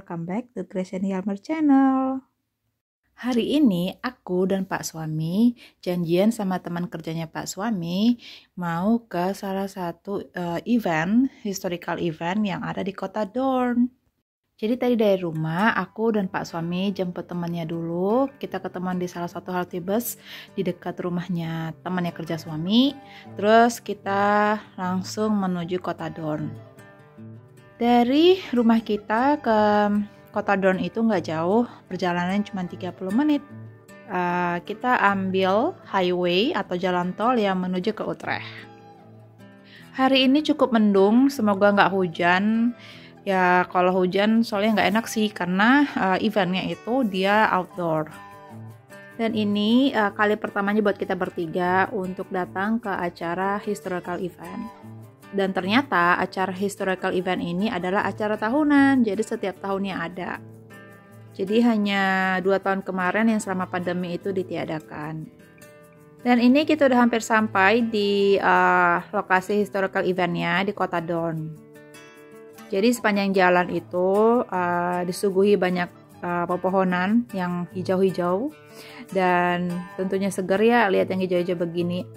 welcome back to Grace and Yalmer channel. Hari ini aku dan Pak Suami janjian sama teman kerjanya Pak Suami mau ke salah satu historical event yang ada di kota Doorn. Jadi tadi dari rumah aku dan Pak Suami jemput temannya dulu. Kita ketemuan di salah satu halte bus di dekat rumahnya temannya kerja suami. Terus kita langsung menuju kota Doorn. Dari rumah kita ke kota Doorn itu nggak jauh, perjalanan cuma 30 menit. Kita ambil highway atau jalan tol yang menuju ke Utrecht. Hari ini cukup mendung, semoga nggak hujan. Ya kalau hujan soalnya nggak enak sih karena eventnya itu dia outdoor. Dan ini kali pertamanya buat kita bertiga untuk datang ke acara historical event. Dan ternyata acara historical event ini adalah acara tahunan, jadi setiap tahunnya ada. Jadi hanya 2 tahun kemarin yang selama pandemi itu ditiadakan. Dan ini kita udah hampir sampai di lokasi historical eventnya di kota Doorn. Jadi sepanjang jalan itu disuguhi banyak pepohonan yang hijau-hijau dan tentunya segar ya, lihat yang hijau-hijau begini.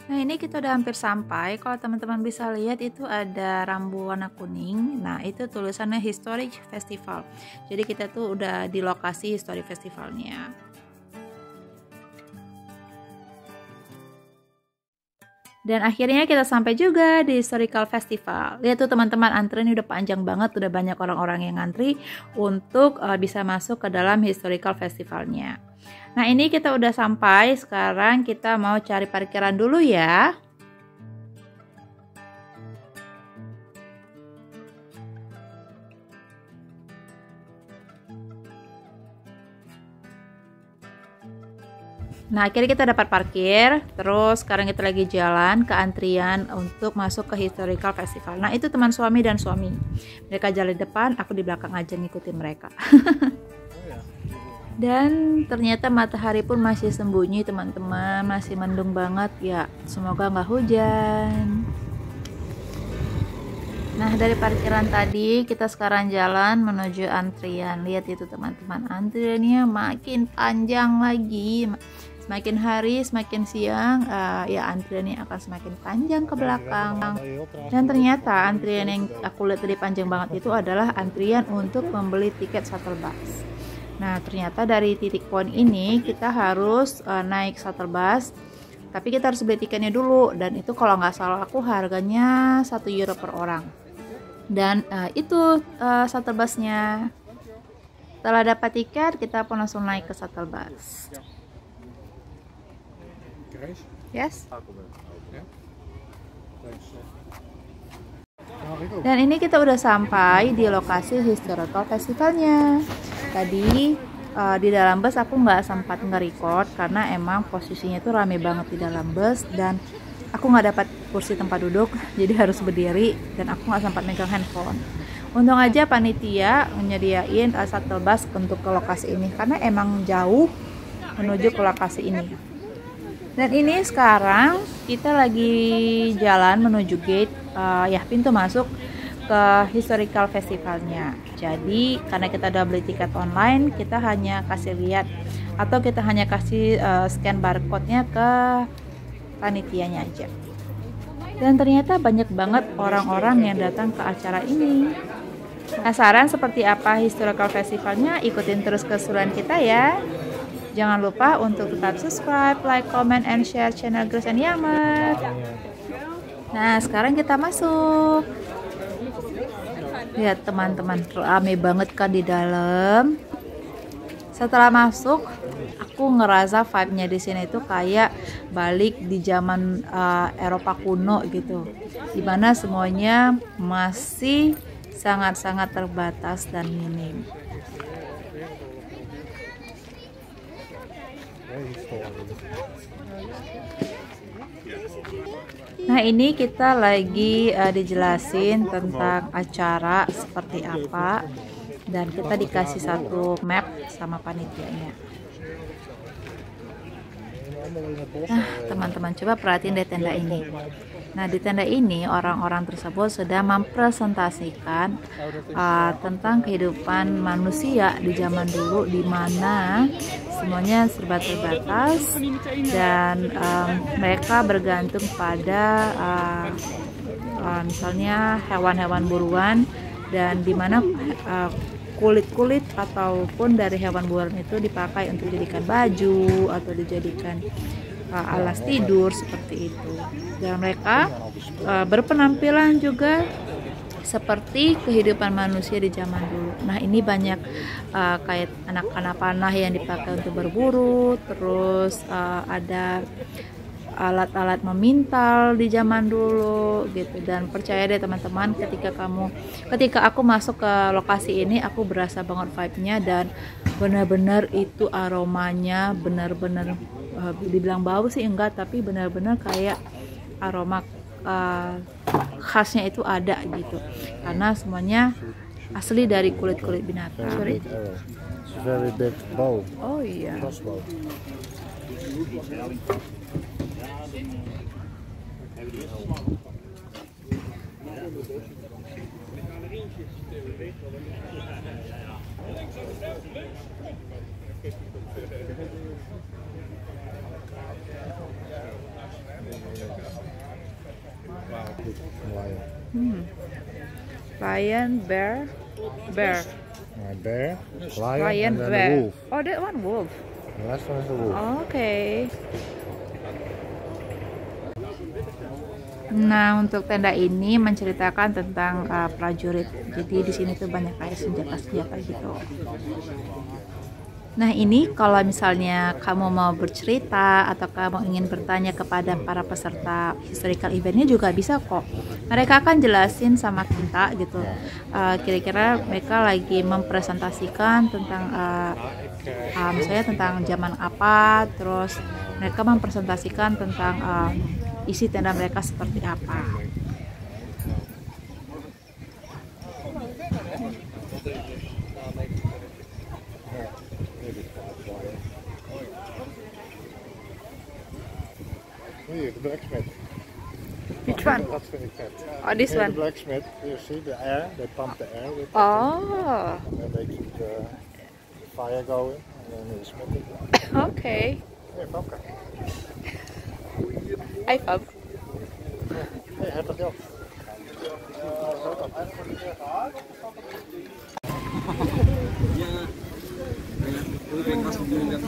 Nah ini kita udah hampir sampai. Kalau teman-teman bisa lihat itu ada rambu warna kuning. Nah itu tulisannya Historic Festival. Jadi kita tuh udah di lokasi Historic Festivalnya. Dan akhirnya kita sampai juga di Historical Festival. Lihat tuh teman-teman, antrian udah panjang banget. Udah banyak orang-orang yang ngantri untuk bisa masuk ke dalam Historical Festivalnya. Nah ini kita udah sampai, sekarang kita mau cari parkiran dulu ya. Nah akhirnya kita dapat parkir, terus sekarang kita lagi jalan ke antrian untuk masuk ke Historical Festival. Nah itu teman suami dan suami, mereka jalan di depan, aku di belakang aja ngikutin mereka. Dan ternyata matahari pun masih sembunyi teman-teman, masih mendung banget ya, semoga nggak hujan. Nah dari parkiran tadi kita sekarang jalan menuju antrian. Lihat itu teman-teman, antriannya makin panjang lagi, semakin hari semakin siang ya antriannya akan semakin panjang ke belakang. Dan ternyata antrian yang aku lihat tadi panjang banget itu adalah antrian untuk membeli tiket shuttle bus. Nah ternyata dari titik poin ini kita harus naik shuttle bus, tapi kita harus beli tiketnya dulu, dan itu kalau nggak salah aku harganya €1 per orang. Dan itu shuttle busnya. Setelah dapat tiket kita pun langsung naik ke shuttle bus. Yes. Dan ini kita udah sampai di lokasi historical festivalnya. Tadi di dalam bus aku nggak sempat nge-record karena emang posisinya tuh rame banget di dalam bus dan aku nggak dapat kursi tempat duduk, jadi harus berdiri dan aku nggak sempat megang handphone. Untung aja panitia menyediain shuttle bus untuk ke lokasi ini karena emang jauh menuju ke lokasi ini. Dan ini sekarang kita lagi jalan menuju gate pintu masuk ke historical festivalnya. Jadi karena kita udah beli tiket online, kita hanya kasih lihat atau kita hanya kasih scan barcode-nya ke panitianya aja. Dan ternyata banyak banget orang-orang yang datang ke acara ini. Penasaran seperti apa historical festivalnya? Ikutin terus keseruan kita ya. Jangan lupa untuk tetap subscribe, like, comment, and share channel Grace and Yalmer. Nah sekarang kita masuk. Lihat teman-teman, rame banget kan di dalam. Setelah masuk, aku ngerasa vibe-nya di sini itu kayak balik di zaman Eropa kuno gitu, dimana semuanya masih sangat-sangat terbatas dan minim. Nah ini kita lagi dijelasin tentang acara seperti apa, dan kita dikasih satu map sama panitianya. Nah, teman-teman coba perhatiin deh tenda ini. Nah, di tenda ini orang-orang tersebut sudah mempresentasikan tentang kehidupan manusia di zaman dulu, di mana semuanya serba terbatas dan mereka bergantung pada misalnya hewan-hewan buruan, dan di mana kulit-kulit ataupun dari hewan buruan itu dipakai untuk dijadikan baju atau dijadikan alas tidur seperti itu. Dan mereka berpenampilan juga seperti kehidupan manusia di zaman dulu. Nah, ini banyak kayak anak-anak panah yang dipakai untuk berburu, terus ada alat-alat memintal di zaman dulu gitu. Dan percaya deh teman-teman, ketika aku masuk ke lokasi ini, aku berasa banget vibe-nya, dan benar-benar itu aromanya benar-benar dibilang bau sih enggak, tapi benar-benar kayak aroma khasnya itu ada gitu, karena semuanya asli dari kulit-kulit binatang. Sorry. Very big bow. Oh iya. Crossbow. Lion, bear. Bear, lion, and then bear. the wolf. Oh, that one wolf. The last one is the wolf. Okay. Nah, untuk tenda ini menceritakan tentang prajurit. Jadi di sini tuh banyak kayak senjata-senjata gitu. Nah, ini kalau misalnya kamu mau bercerita atau kamu ingin bertanya kepada para peserta historical eventnya juga bisa kok. Mereka akan jelasin sama kita gitu. Kira-kira mereka lagi mempresentasikan tentang misalnya tentang zaman apa, terus mereka mempresentasikan tentang isi tenda mereka seperti apa. Hier, de blacksmith. Which one? Dat vind ik vet. Oh, this Here, one. the blacksmith. You see the air. They pump the air with it. Oh, And then they keep the fire going. And then they smith it. okay. Hey, Famke. Hi, Fab. Hey, heb je ook?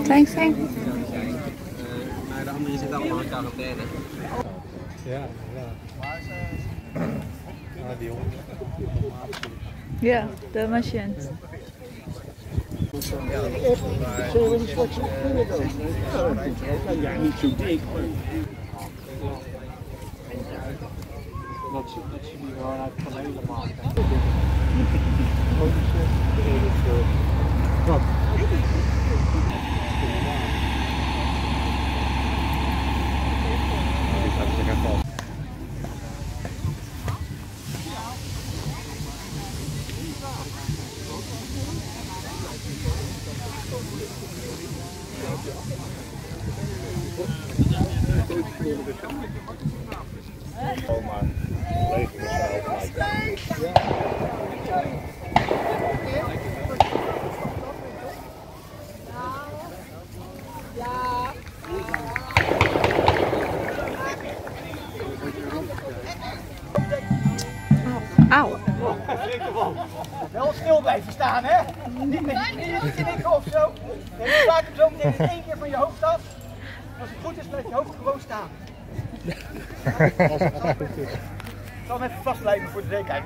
Thanks, thanks. Maar de andere zit allemaal in quarantaine. Ja, ja. Ah, die hond. Yeah, the machines. Ja, niet zo dik. Dat zie je gewoon uit van helemaal. Wat? Die gaat zich even op. Oh man, leeg mezelf. Auw. Wel stil blijven staan, hè? Niet met je knieën knikken of zo. Nee, je maakt hem zo meteen 1 keer van je hoofd af. Als het goed is, blijft je hoofd gewoon staan. Ik zal hem even vastlijmen voor de zekerheid.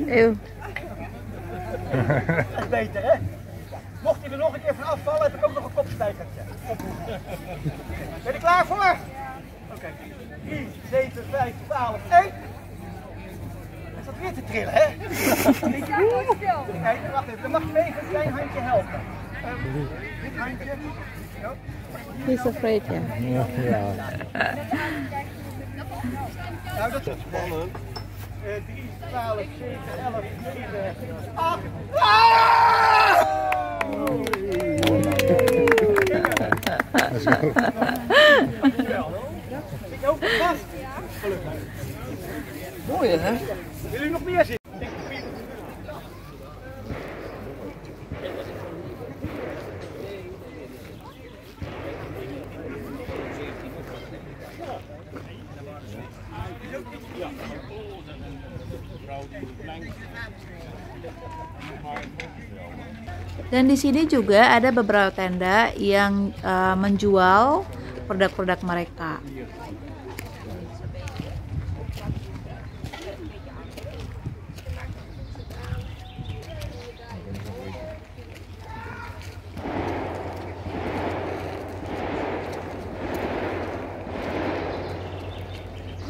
Eeuw. Dat is beter, hè? Mocht hij er nog een keer van afvallen, heb ik ook nog een kopstijgertje. Ben je er klaar voor? Oké. 3, 7, 5, 12, 1. Hij staat weer te trillen, hè? Kijk, wacht even. Dan mag je even een klein handje helpen. Dit handje. Zo. He's afraid, yeah. Ja. Nou, dat is spannend. 3, 12, 7, 11, 9, 8. Ik ook nog vast. Gelukkig. Mooi hè? Willen jullie nog meer zien? Dan di sini juga ada beberapa tenda yang menjual produk-produk mereka.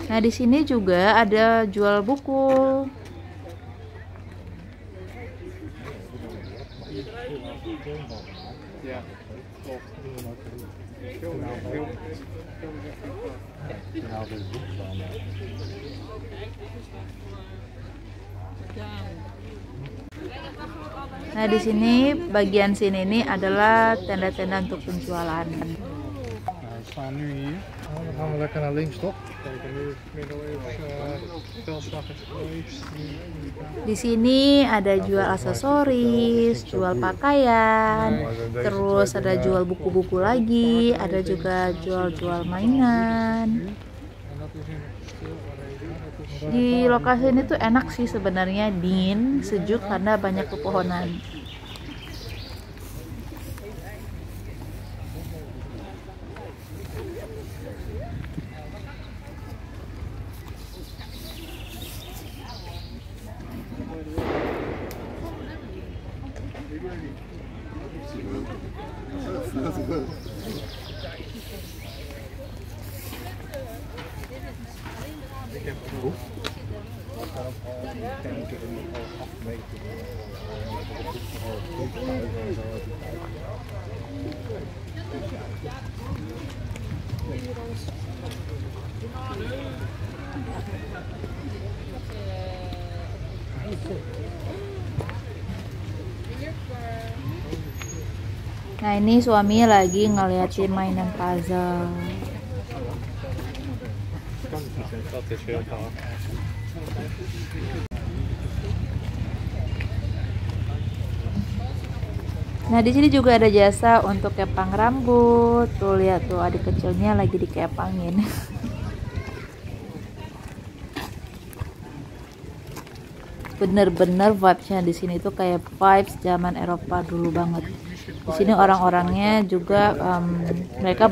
Nah, di sini juga ada jual buku. Ja, klopt. Nah, di sini bagian sini ini adalah tenda-tenda untuk penjualan. Nou, we staan nu hier. Dan gaan we lekker naar links, toch? Kijken, nu middeleeuws veldslag is geweest. Di sini ada jual aksesoris, jual pakaian, terus ada jual buku-buku lagi, ada juga jual-jual mainan. Di lokasi ini tuh enak sih sebenarnya, dingin, sejuk karena banyak pepohonan. Nah, ini suami lagi ngeliatin mainan puzzle. Dat is heel gaaf. Nah, di sini juga ada jasa untuk kepang rambut. Tuh lihat tuh adik kecilnya lagi dikepangin. Bener-bener vibes-nya di sini tuh kayak vibes zaman Eropa dulu banget. Di sini orang-orangnya juga mereka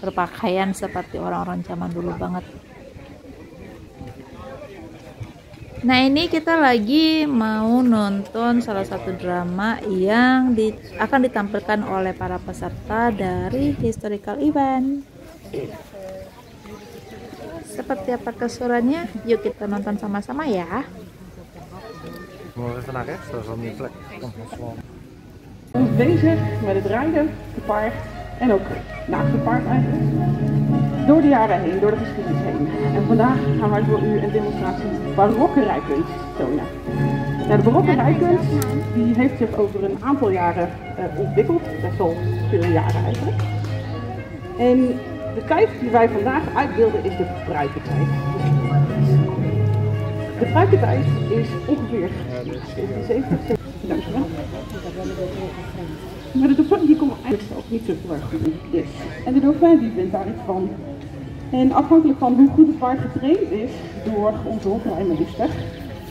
berpakaian seperti orang-orang zaman dulu banget. Nah, ini kita lagi mau nonton salah satu drama yang akan ditampilkan oleh para peserta dari historical event. Seperti apa keseruannya? Yuk kita nonton sama-sama ya. Moet even naar rechts, dat is wel meer plek. Kom, slaan. Bezig met het rijden, te paard en ook naast het paard eigenlijk. Door de jaren heen, door de geschiedenis heen. En vandaag gaan wij voor u een demonstratie barokke rijkunst tonen. Nou, de barokke rijkunst die heeft zich over een aantal jaren ontwikkeld, best wel veel jaren eigenlijk. En de tijd die wij vandaag uitbeelden is de pruikentijd. De pruikentijd is ongeveer 70. Dankjewel. Maar de dauphin die komt eigenlijk zelf niet zo heel erg goed is. En de dauphin die wint daar iets van. En afhankelijk van hoe goed het paard getraind is door onze hofrijmeester.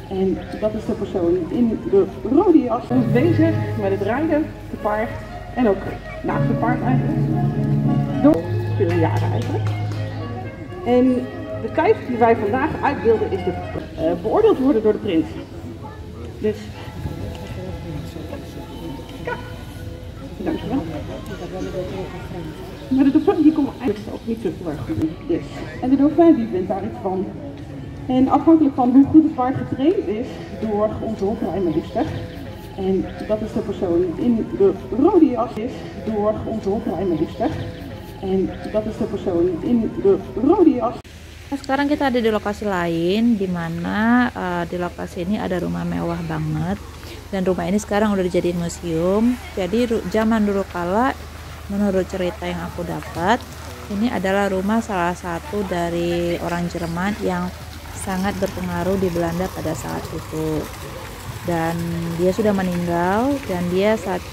En dat is de persoon in de rode jas bezig met het rijden, te paard en ook naast het paard eigenlijk. Door veel jaren eigenlijk. En de tijd die wij vandaag uitbeelden is beoordeeld worden door de prins. Dus dankjewel. Maar de dauphin die komt eigenlijk zelf niet zo heel erg goed is. En de dauphin die wint daar iets van. En afhankelijk van hoe goed het paard getraind is door onze hofrijmeester. En dat is de persoon in de rode jas is door onze hofrijmeester. En dat is de persoon in de rode jas. Nah, sekarang kita ada di lokasi lain, di mana di lokasi ini ada rumah mewah banget, dan rumah ini sekarang udah dijadiin museum. Jadi zaman dulu kala menurut cerita yang aku dapat, ini adalah rumah salah satu dari orang Jerman yang sangat berpengaruh di Belanda pada saat itu. Dan dia sudah meninggal dan dia saat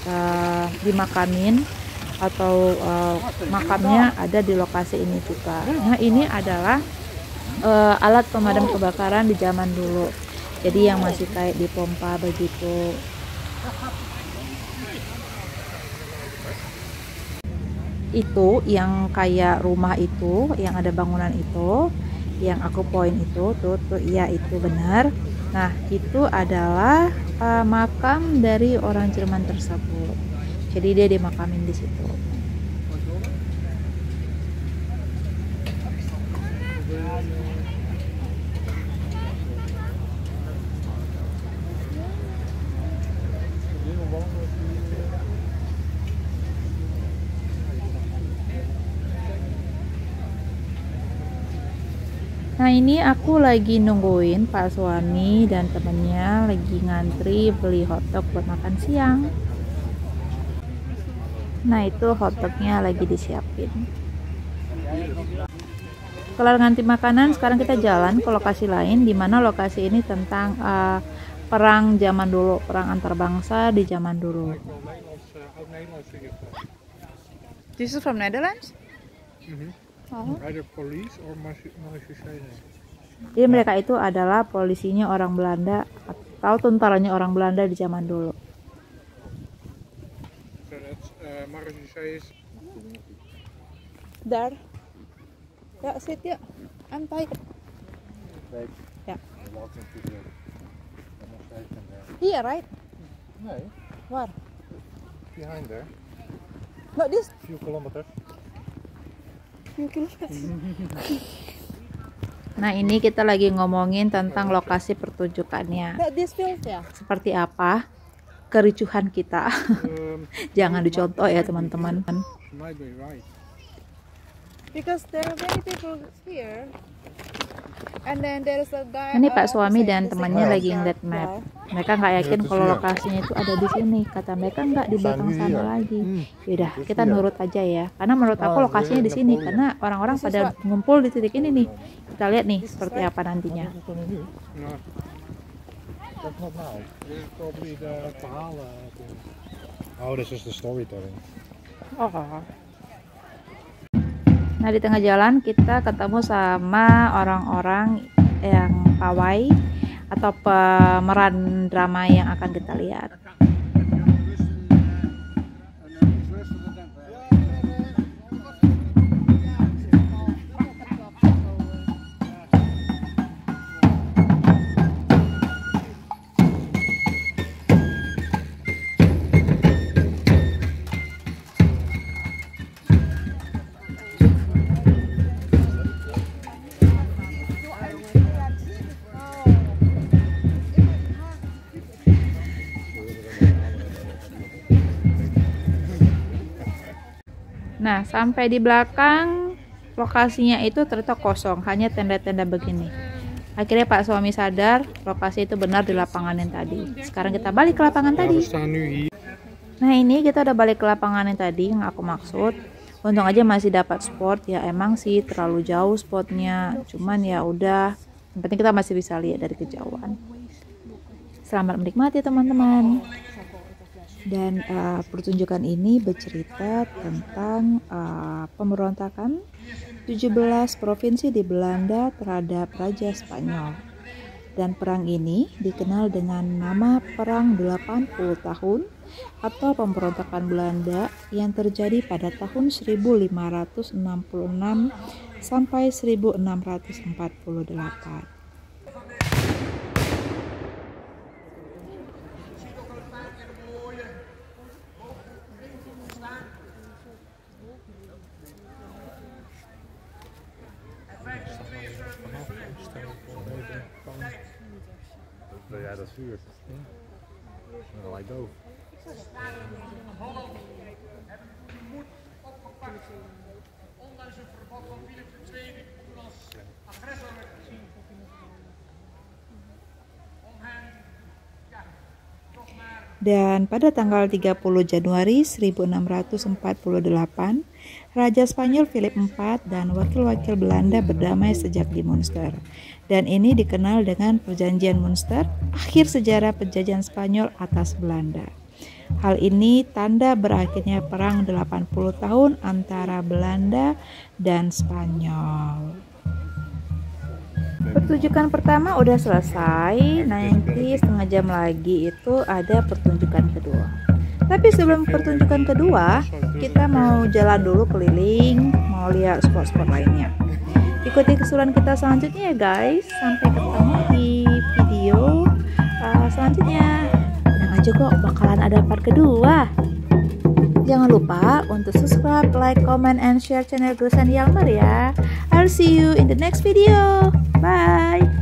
dimakamin atau makamnya ada di lokasi ini juga. Nah, ini adalah alat pemadam kebakaran di zaman dulu. Jadi yang masih kayak dipompa begitu. Itu yang kayak rumah itu, yang ada bangunan itu, yang aku poin itu, tuh iya itu benar. Nah, itu adalah makam dari orang Jerman tersebut. Jadi dia dimakamin di situ. Nah, ini aku lagi nungguin Pak suami dan temennya lagi ngantri beli hotdog buat makan siang. Nah, itu hotdognya lagi disiapin. Kalau ngantri makanan, sekarang kita jalan ke lokasi lain, di mana lokasi ini tentang perang zaman dulu, perang antar bangsa di zaman dulu. This is from Netherlands? Oh. Either police or marechaussee. Jadi mereka itu adalah polisinya orang Belanda atau tentaranya orang Belanda di zaman dulu. So that's marechaussee is Daar. Ya, sit ya. Antai. Ya. Here, right? no, Where? behind there. Not this. Few kilometers. Nah, ini kita lagi ngomongin tentang lokasi pertunjukannya. Seperti apa kericuhan kita. Jangan dicontoh ya, teman-teman. Might be right. Because there are many people here, and then there is a guy. Ini Pak suami dan temannya lagi ngeliat map. Mereka nggak yakin kalau lokasinya itu ada di sini. Kata mereka nggak di belakang sana lagi. Yaudah, kita nurut aja ya. Karena menurut aku lokasinya di sini. Karena orang-orang pada ngumpul di titik ini nih. Kita lihat nih seperti apa nantinya. No. That's not now. This is probably the verhalen. Oh, this is the storytelling. Oh. Nah, di tengah jalan kita ketemu sama orang-orang yang pawai atau pemeran drama yang akan kita lihat. Nah, sampai di belakang lokasinya itu ternyata kosong, hanya tenda-tenda begini. Akhirnya Pak suami sadar lokasi itu benar di lapangan yang tadi. Sekarang kita balik ke lapangan tadi. Nah, ini kita udah balik ke lapangan yang tadi yang aku maksud. Untung aja masih dapat spot ya, emang sih terlalu jauh spotnya. Cuman ya udah, yang penting kita masih bisa lihat dari kejauhan. Selamat menikmati teman-teman. Dan pertunjukan ini bercerita tentang pemberontakan 17 provinsi di Belanda terhadap Raja Spanyol. Dan perang ini dikenal dengan nama Perang 80 Tahun atau pemberontakan Belanda yang terjadi pada tahun 1566 sampai 1648. Ja, dat vuur. Dat lijkt doof. Ondanks het verbod van Philip II toen als agressor werd gezien, om hen toch maar Dan pada tanggal 30 Januari 1648, Raja Spanyol Philip IV dan wakil-wakil Belanda berdamai sejak di Münster. Dan ini dikenal dengan Perjanjian Münster, akhir sejarah penjajahan Spanyol atas Belanda. Hal ini tanda berakhirnya perang 80 tahun antara Belanda dan Spanyol. Pertunjukan pertama udah selesai, nanti setengah jam lagi itu ada pertunjukan kedua. Tapi sebelum pertunjukan kedua, kita mau jalan dulu keliling, mau lihat spot-spot lainnya. Ikuti keseruan kita selanjutnya ya guys. Sampai ketemu di video selanjutnya. Tenang aja kok, bakalan ada part kedua. Jangan lupa untuk subscribe, like, comment, and share channel Gulsan Yalmar ya. I'll see you in the next video. Bye.